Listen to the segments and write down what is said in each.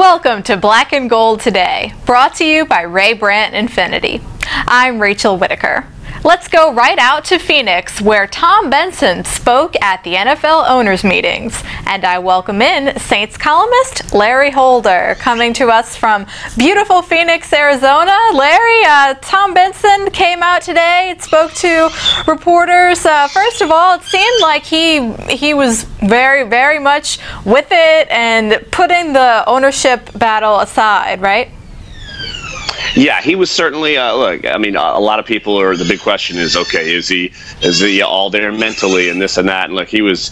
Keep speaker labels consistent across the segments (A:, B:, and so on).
A: Welcome to Black and Gold Today, brought to you by Ray Brandt Infinity. I'm Rachel Whittaker. Let's go right out to Phoenix, where Tom Benson spoke at the NFL owners meetings. And I welcome in Saints columnist Larry Holder, coming to us from beautiful Phoenix, Arizona. Larry, Tom Benson came out today and spoke to reporters. First of all, it seemed like he was very much with it and putting the ownership battle aside, right?
B: Yeah, he was certainly, look, I mean, a lot of people the big question is, okay, is he all there mentally and this and that? And look, he was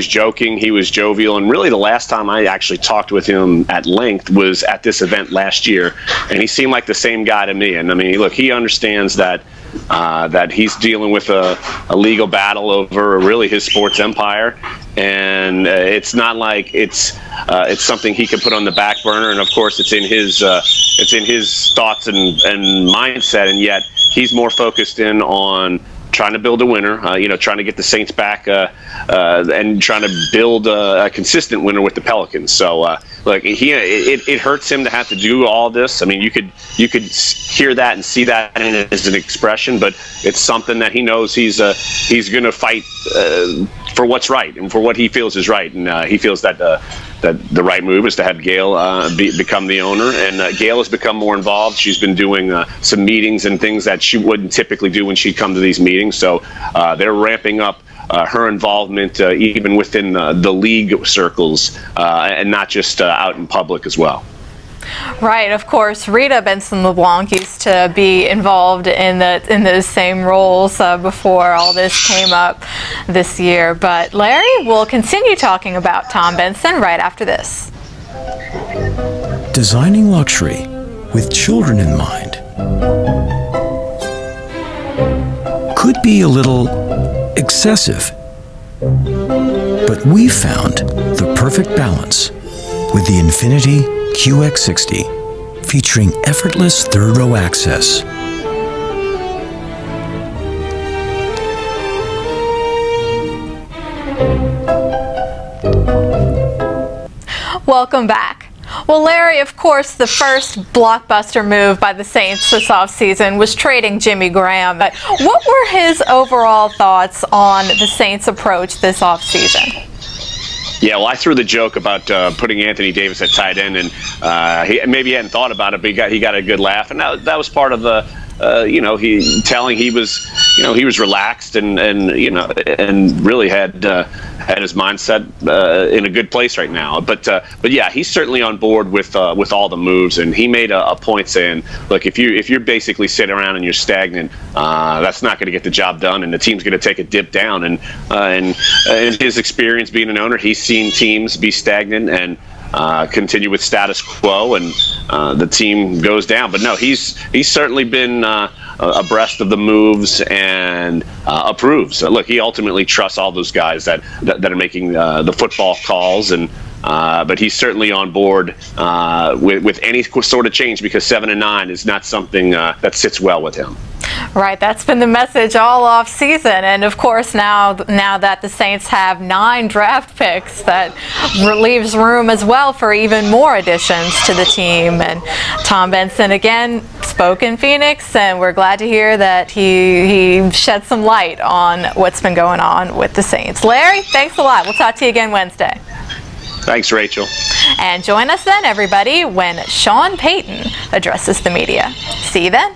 B: joking, he was jovial, and really the last time I actually talked with him at length was at this event last year, and he seemed like the same guy to me. And I mean, look, he understands that he's dealing with a legal battle over really his sports empire, and it's not like it's something he can put on the back burner. And of course, it's in his thoughts and mindset, and yet he's more focused in on trying to build a winner, trying to get the Saints back and trying to build a consistent winner with the Pelicans. So, look, it hurts him to have to do all this. I mean, you could hear that and see that as an expression, but it's something that he knows he's going to fight for what's right and for what he feels is right. And he feels that the right move is to have Gail become the owner. And Gail has become more involved. She's been doing some meetings and things that she wouldn't typically do when she'd come to these meetings. So they're ramping up her involvement even within the league circles and not just out in public as well.
A: Right, of course, Rita Benson LeBlanc used to be involved in those same roles before all this came up this year. But Larry will continue talking about Tom Benson right after this.
C: Designing luxury with children in mind could be a little excessive, but we found the perfect balance with the Infinity QX60, featuring effortless third-row access.
A: Welcome back. Well, Larry, of course, the first blockbuster move by the Saints this offseason was trading Jimmy Graham. But what were his overall thoughts on the Saints' approach this offseason?
B: Yeah, well, I threw the joke about putting Anthony Davis at tight end, and maybe he hadn't thought about it, but he got a good laugh, and that was part of the, he was relaxed and really had his mindset in a good place right now. But yeah, he's certainly on board with all the moves, and he made a point saying, look, if you're basically sitting around and you're stagnant, that's not going to get the job done, and the team's going to take a dip down. And in his experience being an owner, he's seen teams be stagnant and continue with status quo, and the team goes down. But no, he's certainly been abreast of the moves and approves. Look, he ultimately trusts all those guys that are making the football calls, and but he's certainly on board with any sort of change, because 7-9 is not something that sits well with him.
A: Right, that's been the message all off season, and of course now that the Saints have 9 draft picks, that leaves room as well for even more additions to the team. And Tom Benson again spoke in Phoenix, and we're glad to hear that he shed some light on what's been going on with the Saints. Larry, thanks a lot. We'll talk to you again Wednesday.
B: Thanks, Rachel.
A: And join us then, everybody, when Sean Payton addresses the media. See you then.